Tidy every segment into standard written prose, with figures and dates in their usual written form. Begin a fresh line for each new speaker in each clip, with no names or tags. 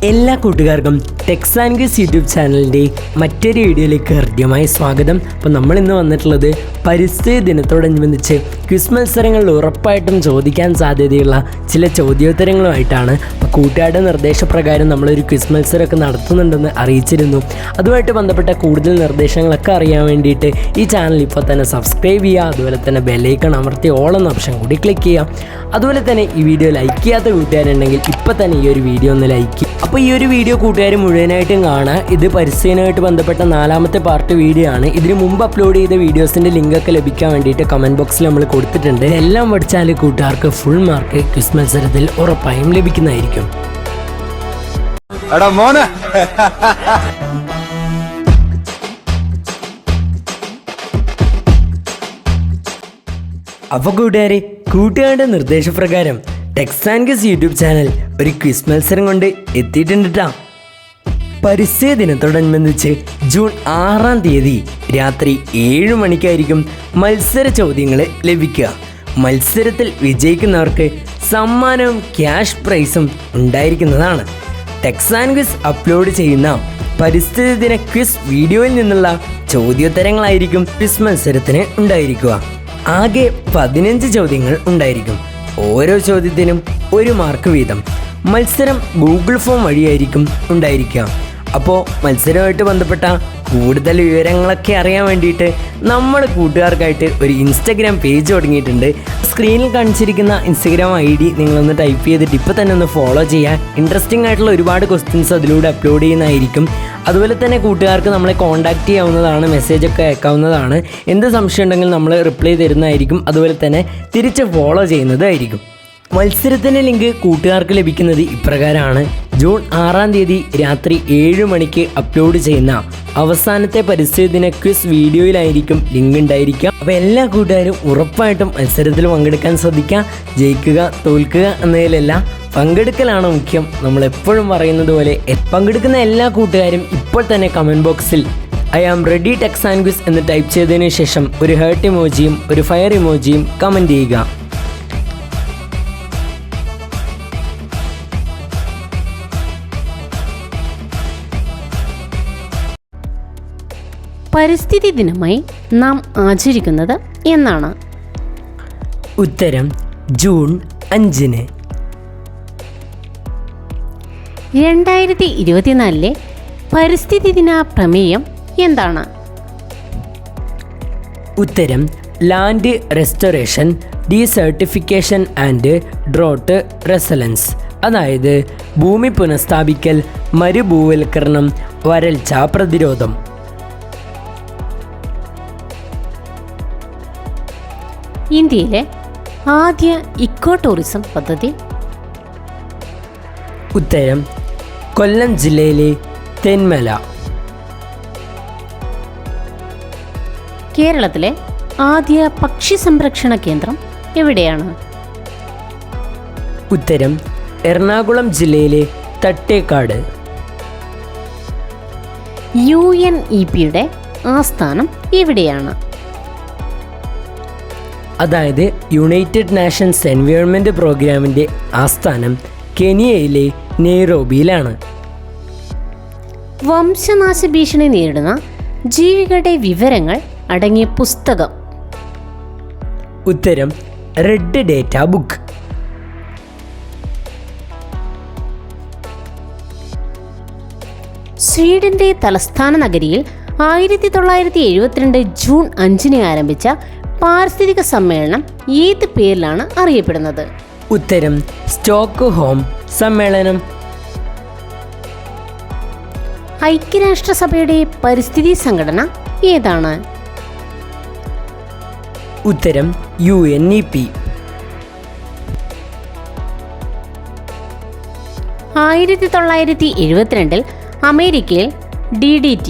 എല്ലാ കൂട്ടുകാർക്കും Tex and quiz YouTube ചാനലിൻ്റെ മറ്റൊരു വീഡിയോയിലേക്ക് ഹൃദ്യമായ സ്വാഗതം. അപ്പോൾ നമ്മളിന്ന് വന്നിട്ടുള്ളത് പരിസ്ഥിതി ദിനത്തോടനുബന്ധിച്ച് ക്വിസ് മത്സരങ്ങളിൽ ഉറപ്പായിട്ടും ചോദിക്കാൻ സാധ്യതയുള്ള ചില ചോദ്യോത്തരങ്ങളുമായിട്ടാണ്. അപ്പോൾ കൂട്ടുകാരുടെ നിർദ്ദേശപ്രകാരം നമ്മളൊരു ക്വിസ് മത്സരമൊക്കെ നടത്തുന്നുണ്ടെന്ന് അറിയിച്ചിരുന്നു. അതുമായിട്ട് ബന്ധപ്പെട്ട കൂടുതൽ നിർദ്ദേശങ്ങളൊക്കെ അറിയാൻ വേണ്ടിയിട്ട് ഈ ചാനൽ ഇപ്പോൾ തന്നെ സബ്സ്ക്രൈബ് ചെയ്യുക. അതുപോലെ തന്നെ ബെല്ലൈക്കൺ അമർത്തി ഓൾ എന്ന ഓപ്ഷൻ കൂടി ക്ലിക്ക് ചെയ്യുക. അതുപോലെ തന്നെ ഈ വീഡിയോ ലൈക്ക് ചെയ്യാത്ത കൂട്ടുകാരുണ്ടെങ്കിൽ ഇപ്പോൾ തന്നെ ഈ ഒരു വീഡിയോ ഒന്ന് ലൈക്ക് ചെയ്യും. അപ്പോൾ ഈ ഒരു വീഡിയോ കൂട്ടുകാർ മുഴുവനായിട്ടും കാണാം. ഇത് പരിസ്ഥിതിയുമായിട്ട് ബന്ധപ്പെട്ട 4ാമത്തെ പാർട്ട് വീഡിയോ ആണ്. ഇതിന് മുമ്പ് അപ്ലോഡ് ചെയ്ത വീഡിയോസിൻ്റെ ലിങ്കൊക്കെ ലഭിക്കാൻ വേണ്ടിയിട്ട് കമൻറ്റ് ബോക്സിൽ നമ്മൾ കൊടുത്തിട്ടുണ്ട്. എല്ലാം പഠിച്ചാൽ കൂട്ടുകാർക്ക് ഫുൾ മാർക്ക് ക്വിസ് മത്സരത്തിൽ ഉറപ്പായും ലഭിക്കുന്നതായിരിക്കും. അപ്പോൾ കൂട്ടുകാരുടെ നിർദ്ദേശപ്രകാരം tex and quiz YouTube channel ഒരു ക്വിസ് മത്സരം കൊണ്ട് എത്തിയിട്ടുണ്ട് ട്ടാ. പരിസ്ഥിതി ദിനത്തോടനുബന്ധിച്ച് ജൂൺ 6-ാം തീയതി രാത്രി 7 മണിക്കായിരിക്കും മത്സര ചോദ്യങ്ങൾ ലഭിക്കുക. മത്സരത്തിൽ വിജയിക്കുന്നവർക്ക് സമ്മാനവും ക്യാഷ് പ്രൈസും ഉണ്ടായിരിക്കുന്നതാണ്. ടെക്സ് ആൻഡ് ക്വിസ് അപ്ലോഡ് ചെയ്യുന്ന പരിസ്ഥിതി ദിന ക്വിസ് വീഡിയോയിൽ നിന്നുള്ള ചോദ്യോത്തരങ്ങളായിരിക്കും ക്വിസ് മത്സരത്തിന് ഉണ്ടായിരിക്കുക. ആകെ 15 ചോദ്യങ്ങൾ ഉണ്ടായിരിക്കും. ഓരോ ചോദ്യത്തിനും 1 മാർക്ക് വീതം. മത്സരം ഗൂഗിൾ ഫോം വഴിയായിരിക്കും ഉണ്ടായിരിക്കുക. അപ്പോൾ മത്സരവുമായിട്ട് ബന്ധപ്പെട്ട കൂടുതൽ വിവരങ്ങളൊക്കെ അറിയാൻ വേണ്ടിയിട്ട് നമ്മൾ കൂട്ടുകാർക്കായിട്ട് ഒരു ഇൻസ്റ്റഗ്രാം പേജ് തുടങ്ങിയിട്ടുണ്ട്. സ്ക്രീനിൽ കാണിച്ചിരിക്കുന്ന ഇൻസ്റ്റഗ്രാം ID നിങ്ങളൊന്ന് ടൈപ്പ് ചെയ്തിട്ട് ഇപ്പോൾ തന്നെ ഒന്ന് ഫോളോ ചെയ്യുക. ഇൻട്രസ്റ്റിംഗ് ആയിട്ടുള്ള ഒരുപാട് ക്വസ്റ്റ്യൻസ് അതിലൂടെ അപ്ലോഡ് ചെയ്യുന്നതായിരിക്കും. അതുപോലെ തന്നെ കൂട്ടുകാർക്ക് നമ്മളെ കോൺടാക്റ്റ് ചെയ്യാവുന്നതാണ്, മെസ്സേജൊക്കെ അയക്കാവുന്നതാണ്. എന്ത് സംശയം ഉണ്ടെങ്കിൽ നമ്മൾ റിപ്ലൈ തരുന്നതായിരിക്കും. അതുപോലെ തന്നെ തിരിച്ച് ഫോളോ ചെയ്യുന്നതായിരിക്കും. മത്സരത്തിൻ്റെ ലിങ്ക് കൂട്ടുകാർക്ക് ലഭിക്കുന്നത് ഇപ്രകാരമാണ്. ജൂൺ 6-ാം തീയതി രാത്രി 7 മണിക്ക് അപ്ലോഡ് ചെയ്യുന്ന അവസാനത്തെ പരിസ്ഥിതി ദിന ക്വിസ് വീഡിയോയിലായിരിക്കും ലിങ്ക് ഉണ്ടായിരിക്കുക. അപ്പോൾ എല്ലാ കൂട്ടുകാരും ഉറപ്പായിട്ടും മത്സരത്തിൽ പങ്കെടുക്കാൻ ശ്രദ്ധിക്കുക. ജയിക്കുക തോൽക്കുക എന്നതിലല്ല, പങ്കെടുക്കലാണ് മുഖ്യം. നമ്മളെപ്പോഴും പറയുന്നത് പോലെ പങ്കെടുക്കുന്ന എല്ലാ കൂട്ടുകാരും ഇപ്പോൾ തന്നെ കമൻറ്റ് ബോക്സിൽ I am ready tex and quiz എന്ന് ടൈപ്പ് ചെയ്തതിന് ശേഷം ഒരു ഹേർട്ട് ഇമോജിയും ഒരു ഫയർ ഇമോജിയും കമൻറ്റ് ചെയ്യുക.
പരിസ്ഥിതി ദിനമായി നാം ആചരിക്കുന്നത് എന്നാണ്?
ഉത്തരം ജൂൺ 5-ന്.
2024 പരിസ്ഥിതി ദിന പ്രമേയം എന്താണ്?
ഉത്തരം ലാൻഡ് റെസ്റ്റോറേഷൻ, ഡീസർട്ടിഫിക്കേഷൻ ആൻഡ് ഡ്രോട്ട് റെസലൻസ്. അതായത് ഭൂമി പുനഃസ്ഥാപിക്കൽ, മരുഭൂവൽക്കരണം, വരൾച്ച പ്രതിരോധം.
ഇന്ത്യയിലെ ആദ്യ ഇക്കോ ടൂറിസം പദ്ധതി?
ഉത്തരം കൊല്ലം ജില്ലയിലെ തെന്മല.
കേരളത്തിലെ ആദ്യ പക്ഷി സംരക്ഷണ കേന്ദ്രം എവിടെയാണ്?
ഉത്തരം എറണാകുളം ജില്ലയിലെ തട്ടേക്കാട്.
UNEPയുടെ ആസ്ഥാനം എവിടെയാണ്?
അതായത് യുണൈറ്റഡ് നേഷൻസ് എൻവയോൺമെൻറ്റ് പ്രോഗ്രാമിൻ്റെ ആസ്ഥാനം കെനിയയിലെ നെയ്റോബിയിലാണ്.
വംശനാശ ഭീഷണി നേരിടുന്ന ജീവികളുടെ വിവരങ്ങൾ അടങ്ങിയ പുസ്തകം?
ഉത്തരം റെഡ് ഡേറ്റ ബുക്ക്.
സ്വീഡന്റെ തലസ്ഥാന നഗരിയിൽ 1972 ജൂൺ 5-ന് ആരംഭിച്ച പാരിസ്ഥിതിക സമ്മേളനം ഏത് പേരിലാണ് അറിയപ്പെടുന്നത്?
ഉത്തരം സ്റ്റോക്ക്ഹോം സമ്മേളനം.
ഐക്യരാഷ്ട്രസഭയുടെ പരിസ്ഥിതി സംഘടന ഏതാണ്?
ഉത്തരം UNEP.
1972 അമേരിക്കയിൽ DDT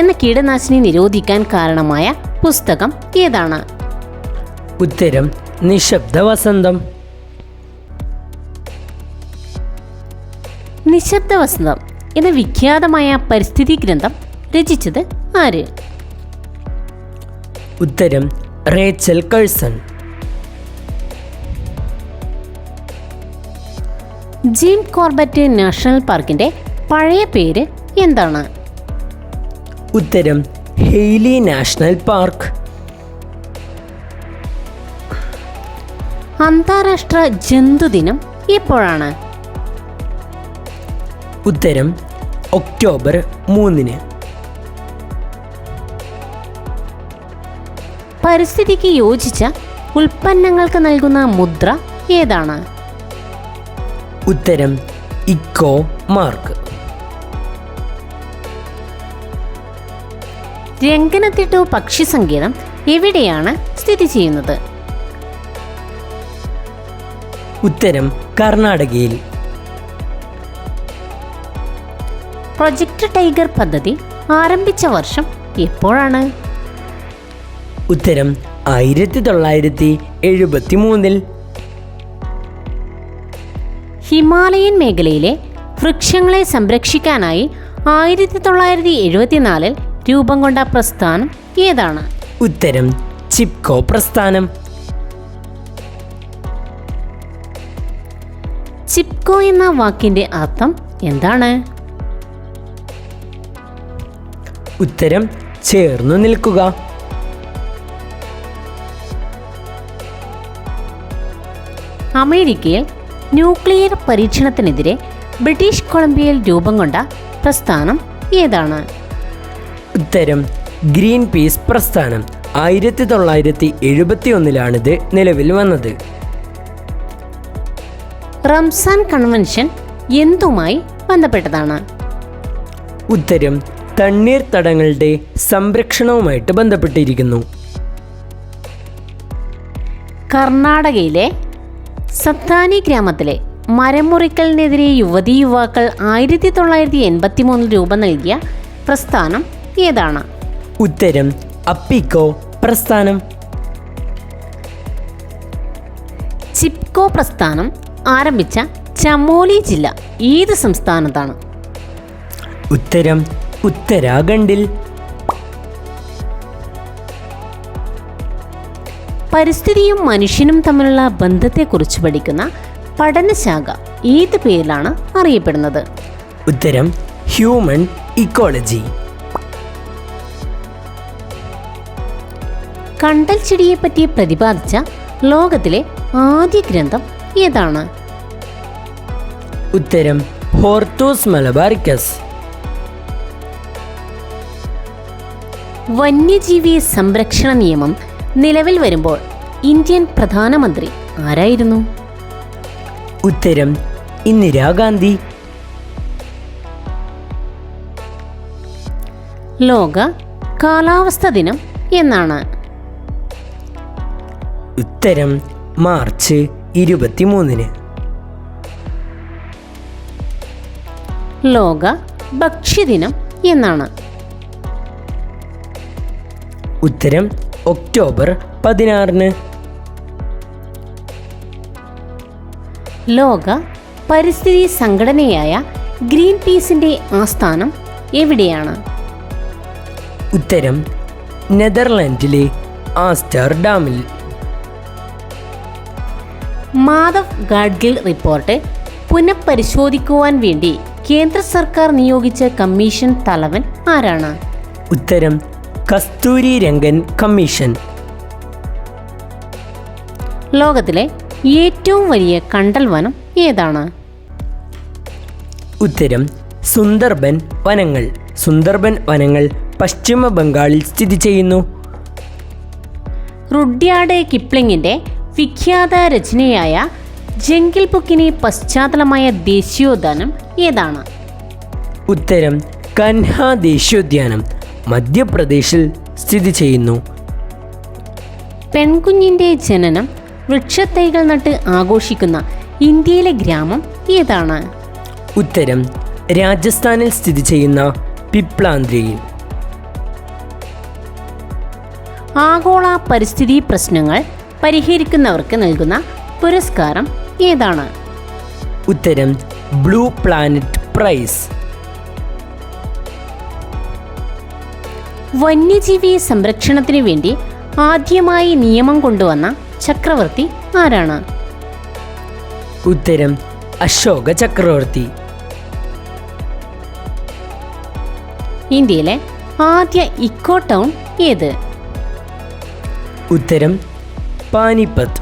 എന്ന കീടനാശിനി നിരോധിക്കാൻ കാരണമായ പുസ്തകം ഏതാണ്?
ഉത്തരം നിശബ്ദ വസന്തം.
നിശബ്ദ വസന്തം എന്ന വിഖ്യാതമായ പരിസ്ഥിതി ഗ്രന്ഥം രചിച്ചത് ആര്?
ഉത്തരം റേച്ചൽ കഴ്സൺ.
ജീം കോർബറ്റ് നാഷണൽ പാർക്കിൻ്റെ പഴയ പേര് എന്താണ്?
ഉത്തരം ഹെയ്ലി നാഷണൽ പാർക്ക്.
അന്താരാഷ്ട്ര ജന്തുദിനം എപ്പോഴാണ്?
ഉത്തരം ഒക്ടോബർ 3.
പരിസ്ഥിതിക്ക് യോജിച്ച ഉൽപ്പന്നങ്ങൾക്ക് നൽകുന്ന മുദ്ര ഏതാണ്?
ഉത്തരം ഇക്കോ മാർക്ക്.
രംഗനത്തിട്ടു പക്ഷി സങ്കേതം എവിടെയാണ് സ്ഥിതി ചെയ്യുന്നത്?
ഉത്തരം കർണാടകയിൽ.
പ്രൊജക്ട് ടൈഗർ പദ്ധതി ആരംഭിച്ച വർഷം എപ്പോഴാണ്?
ഉത്തരം 1973.
ഹിമാലയൻ മേഖലയിലെ വൃക്ഷങ്ങളെ സംരക്ഷിക്കാനായി 1974 രൂപം കൊണ്ട പ്രസ്ഥാനം ഏതാണ്?
ഉത്തരം ചിപ്കോ പ്രസ്ഥാനം.
ചിപ്കോ എന്ന വാക്കിന്റെ അർത്ഥം എന്താണ്?
ഉത്തരം ചേർന്നു നിൽക്കുക.
അമേരിക്കയിൽ ന്യൂക്ലിയർ പരീക്ഷണത്തിനെതിരെ ബ്രിട്ടീഷ് കൊളംബിയയിൽ രൂപം കൊണ്ട പ്രസ്ഥാനം ഏതാണ്?
ഉത്തരം ഗ്രീൻ പീസ് പ്രസ്ഥാനം. 1971 നിലവിൽ വന്നത്.
റംസാൻ കൺവെൻഷൻ എന്തുമായി ബന്ധപ്പെട്ടതാണ്?
ഉത്തരം തണ്ണീർത്തടങ്ങളുടെ സംരക്ഷണവുമായിട്ട് ബന്ധപ്പെട്ടിരിക്കുന്നു.
കർണാടകയിലെ സത്താനി ഗ്രാമത്തിലെ മരം മുറിക്കലിനെതിരെ യുവതീ യുവാക്കൾ 1983 രൂപം നൽകിയ പ്രസ്ഥാനം ഏതാണ്?
ഉത്തരം അപ്പിക്കോ പ്രസ്ഥാനം.
ചിപ്കോ പ്രസ്ഥാനം ആരംഭിച്ച ചമോലി ജില്ല ഏത് സംസ്ഥാനത്താണ്?
ഉത്തരം ഉത്തരാഖണ്ഡിൽ.
പരിസ്ഥിതിയും മനുഷ്യനും തമ്മിലുള്ള ബന്ധത്തെക്കുറിച്ച് പഠിക്കുന്ന പഠനശാഖ ഏത് പേരിലാണ് അറിയപ്പെടുന്നത്?
ഉത്തരം ഹ്യൂമൻ ഇക്കോളജി.
കണ്ടൽ ചെടിയെപ്പറ്റി പ്രതിപാദിച്ച ലോകത്തിലെ ആദ്യ ഗ്രന്ഥം ഏതാണ്?
ഉത്തരം ഹോർത്തൂസ് മലബാറിക്കസ്.
വന്യജീവി സംരക്ഷണ നിയമം നിലവിൽ വരുമ്പോൾ ഇന്ത്യൻ പ്രധാനമന്ത്രി ആരായിരുന്നു?
ഉത്തരം ഇന്ദിരാഗാന്ധി.
ലോക കാലാവസ്ഥ ദിനം എന്നാണ്?
ഉത്തരം മാർച്ച് 23.
ലോക ഭക്ഷ്യദിനം എന്നാണ്?
ഉത്തരം ഒക്ടോബർ 16.
ലോക പരിസ്ഥിതി സംഘടനയായ ഗ്രീൻ പീസിന്റെ ആസ്ഥാനം എവിടെയാണ്?
ഉത്തരം നെതർലാൻഡിലെ ആംസ്റ്റർഡാമിൽ.
മാധവ് ഗാഡ്ഗിൽ റിപ്പോർട്ട് പുനഃപരിശോധിക്കുവാൻ വേണ്ടി കേന്ദ്ര സർക്കാർ നിയോഗിച്ച കമ്മീഷൻ തലവൻ ആരാണ്?
ഉത്തരം കസ്തൂരി രംഗൻ കമ്മീഷൻ.
ലോകത്തിലെ ഏറ്റവും വലിയ കണ്ടൽ വനം ഏതാണ്?
ഉത്തരം സുന്ദർബൻ വനങ്ങൾ. സുന്ദർബൻ വനങ്ങൾ പശ്ചിമ ബംഗാളിൽ സ്ഥിതി ചെയ്യുന്നു.
റുഡ്യാർഡ് കിപ്ലിങ്ങിന്റെ വിഖ്യാത രചനയായ ജംഗിൾ ബുക്കിന് പശ്ചാത്തലമായ ദേശീയോദ്യാനം ഏതാണ്?
ഉത്തരം കൻഹ ദേശീയോദ്യാനം മധ്യപ്രദേശിൽ സ്ഥിതി ചെയ്യുന്നു.
പെൺകുഞ്ഞിന്റെ ജനനം വൃക്ഷത്തൈകൾ നട്ട് ആഘോഷിക്കുന്ന ഇന്ത്യയിലെ ഗ്രാമം ഏതാണ്?
ഉത്തരം രാജസ്ഥാനിൽ സ്ഥിതി ചെയ്യുന്ന പിപ്ലാന്ദ്രയിൽ.
ആഗോള പരിസ്ഥിതി പ്രശ്നങ്ങൾ പരിഹരിക്കുന്നവർക്ക് നൽകുന്ന പുരസ്കാരം ഏതാണ്?
ഉത്തരം ബ്ലൂ പ്ലാനറ്റ് പ്രൈസ്.
വന്യജീവി സംരക്ഷണത്തിനു വേണ്ടി ആദ്യമായി നിയമം കൊണ്ടുവന്ന ചക്രവർത്തി ആരാണ്?
ഉത്തരം അശോക ചക്രവർത്തി.
ഇന്ത്യയിലെ ആദ്യ ഇക്കോ ടൗൺ ഏത്?
ഉത്തരം പാനിപ്പത്ത്.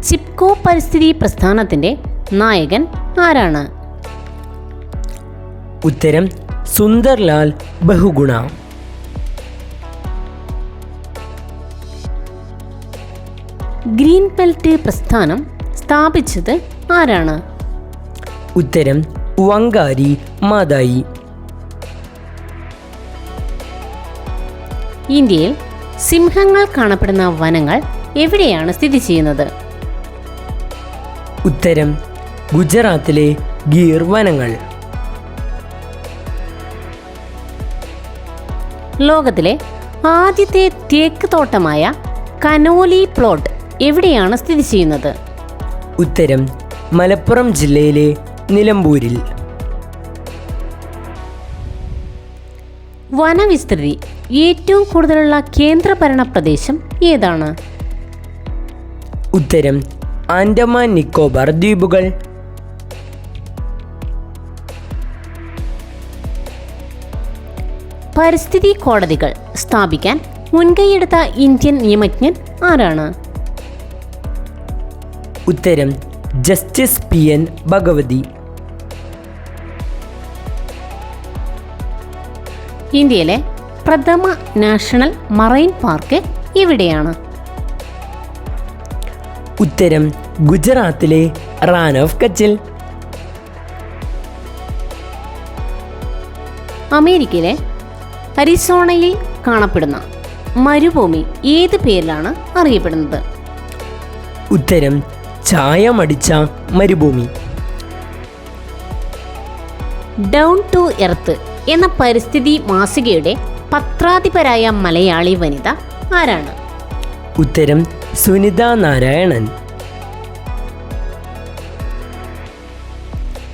ചിപ്കോ പരിസ്ഥിതി പ്രസ്ഥാനത്തിന്റെ നായകൻ ആരാണ്?
ഉത്തരം സുന്ദർലാൽ ബഹുഗുണ.
ഗ്രീൻ ബെൽറ്റ് പ്രസ്ഥാനം സ്ഥാപിച്ചത് ആരാണ്?
ഉത്തരം വങ്കാരി മാതായി.
ഇന്ത്യയിൽ സിംഹങ്ങൾ കാണപ്പെടുന്ന വനങ്ങൾ എവിടെയാണ് സ്ഥിതി ചെയ്യുന്നത്?
ഉത്തരം ഗുജറാത്തിലെ ഗീർ വനങ്ങൾ.
ലോകത്തിലെ ആദ്യത്തെ തേക്ക് തോട്ടമായ കനോലി പ്ലോട്ട് എവിടെയാണ് സ്ഥിതി ചെയ്യുന്നത്?
ഉത്തരം മലപ്പുറം ജില്ലയിലെ നിലമ്പൂരിൽ.
വനവിസ്തൃതി ഏറ്റവും കൂടുതലുള്ള കേന്ദ്രഭരണ പ്രദേശം ഏതാണ്?
ഉത്തരം ആൻഡമാൻ നിക്കോബാർ ദ്വീപുകൾ.
പരിസ്ഥിതി കോടതികൾ സ്ഥാപിക്കാൻ മുൻകൈയെടുത്ത ഇന്ത്യൻ നിയമജ്ഞൻ ആരാണ്?
ഉത്തരം ജസ്റ്റിസ് PN ഭഗവതി.
ഇന്ത്യയിലെ പ്രഥമ നാഷണൽ മറൈൻ പാർക്ക് എവിടെയാണ്?
ഉത്തരം ഗുജറാത്തിലെ റാൻ ഓഫ് കച്ചിൽ.
അമേരിക്കയിലെ അരിസോണയിൽ കാണപ്പെടുന്ന മരുഭൂമി ഏത് പേരിലാണ് അറിയപ്പെടുന്നത്?
ഉത്തരം ചായമടിച്ച മരുഭൂമി.
ഡൗൺ ടു എർത്ത് എന്ന പരിസ്ഥിതി മാസികയുടെ പത്രാധിപരായ മലയാളി വനിത ആരാണ്?
ഉത്തരം സുനിത നാരായണൻ.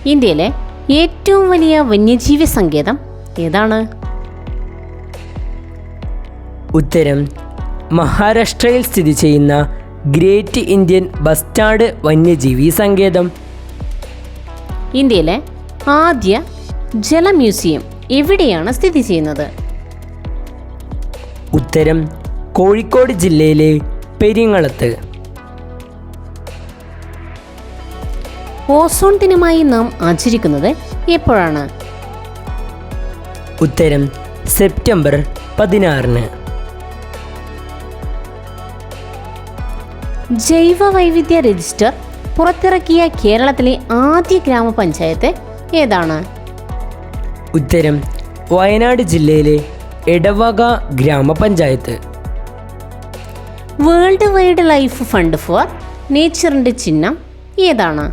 ഇന്ത്യയിലെ ഏറ്റവും വലിയ വന്യജീവി സങ്കേതം ഏതാണ്?
ഉത്തരം മഹാരാഷ്ട്രയിൽ സ്ഥിതി ചെയ്യുന്ന ഗ്രേറ്റ് ഇന്ത്യൻ ബസ്റ്റാർഡ് വന്യജീവി സങ്കേതം.
ഇന്ത്യയിലെ ആദ്യ ജല മ്യൂസിയം എവിടെയാണ് സ്ഥിതി ചെയ്യുന്നത്?
ഉത്തരം കോഴിക്കോട് ജില്ലയിലെ പെരിങ്ങളത്ത്.
ഓസോൺ ദിനമായി നാം ആചരിക്കുന്നത് എപ്പോഴാണ്?
ഉത്തരം സെപ്റ്റംബർ 16.
ജൈവ വൈവിധ്യ രജിസ്റ്റർ പുറത്തിറക്കിയ കേരളത്തിലെ ആദ്യ ഗ്രാമപഞ്ചായത്ത് ഏതാണ്?
ഉത്തരം വയനാട് ജില്ലയിലെ എടവക ഗ്രാമപഞ്ചായത്ത്.
World wildlife fund for നേച്ചറിന്റെ ചിഹ്നം ഏതാണ്?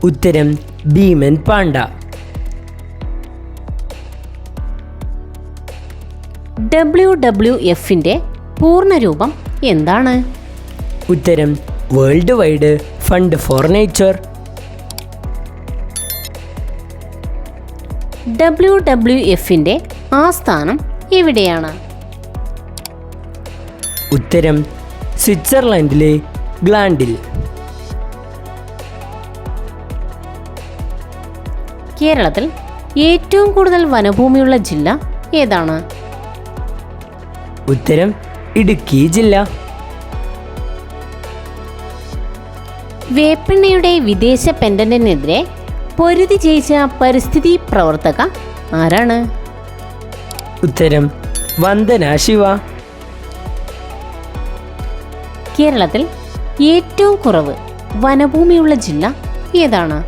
ഉത്തരം ഭീമൻ പാണ്ട.
WWFന്റെ പൂർണ്ണരൂപം എന്താണ്?
ഉത്തരം world wide fund for nature.
WWFന്റെ ആസ്ഥാനം എവിടെയാണ്?
ഉത്തരം സ്വിറ്റ്സർലൻഡിലെ ഗ്ലാൻഡിൽ.
കേരളത്തിൽ ഏറ്റവും കൂടുതൽ വനഭൂമിയുള്ള ജില്ല ഏതാണ്?
ഉത്തരം ഇടുക്കി ജില്ല.
വേപ്പെണ്ണയുടെ വിദേശ പെൻഡന്റിനെതിരെ പൊരുതി ജയിച്ച പരിസ്ഥിതി പ്രവർത്തക ആരാണ്?
ഉത്തരം വന്ദന ശിവ.
കേരളത്തിൽ ഏറ്റവും കുറവ് വനഭൂമിയുള്ള ജില്ല ഏതാണ്?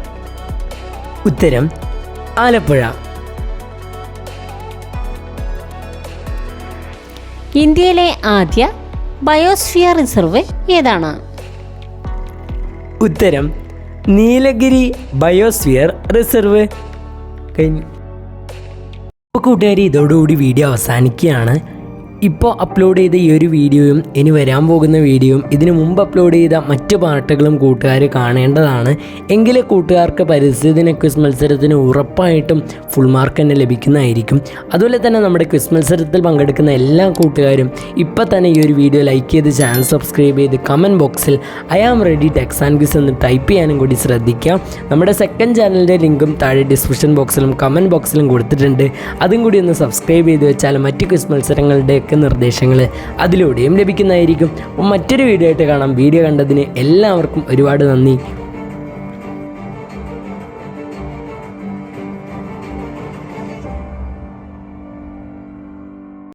ഉത്തരം ആലപ്പുഴ.
ഇന്ത്യയിലെ ആദ്യ ബയോസ്ഫിയർ റിസർവ് ഏതാണ്?
ഉത്തരം നീലഗിരി ബയോസ്ഫിയർ റിസർവ്. കഴിഞ്ഞു. അപ്പോൾ കൂട്ടുകാരി, ഇതോടുകൂടി വീഡിയോ അവസാനിക്കുകയാണ്. ഇപ്പോൾ അപ്ലോഡ് ചെയ്ത ഈ ഒരു വീഡിയോയും ഇനി വരാൻ പോകുന്ന വീഡിയോയും ഇതിനു മുമ്പ് അപ്ലോഡ് ചെയ്ത മറ്റു പാർട്ടുകളും കൂട്ടുകാർ കാണേണ്ടതാണ്. എങ്കിലേ കൂട്ടുകാർക്ക് പരിസ്ഥിതി ദിന ക്വിസ് മത്സരത്തിന് ഉറപ്പായിട്ടും ഫുൾ മാർക്ക് തന്നെ ലഭിക്കുന്നതായിരിക്കും. അതുപോലെ തന്നെ നമ്മുടെ ക്വിസ് മത്സരത്തിൽ പങ്കെടുക്കുന്ന എല്ലാ കൂട്ടുകാരും ഇപ്പോൾ തന്നെ ഈ ഒരു വീഡിയോ ലൈക്ക് ചെയ്ത് ചാനൽ സബ്സ്ക്രൈബ് ചെയ്ത് കമൻറ്റ് ബോക്സിൽ I am ready tex and quiz എന്ന് ടൈപ്പ് ചെയ്യാനും കൂടി ശ്രദ്ധിക്കാം. നമ്മുടെ സെക്കൻഡ് ചാനലിൻ്റെ ലിങ്കും താഴെ ഡിസ്ക്രിപ്ഷൻ ബോക്സിലും കമൻറ്റ് ബോക്സിലും കൊടുത്തിട്ടുണ്ട്. അതും കൂടി ഒന്ന് സബ്സ്ക്രൈബ് ചെയ്ത് വെച്ചാൽ മറ്റ് ക്വിസ് മത്സരങ്ങളുടെയൊക്കെ നിർദ്ദേശങ്ങൾ അതിലൂടെയും ലഭിക്കുന്നതായിരിക്കും. അപ്പോൾ മറ്റൊരു വീഡിയോ ആയിട്ട് കാണാം. വീഡിയോ കണ്ടതിന് എല്ലാവർക്കും ഒരുപാട് നന്ദി.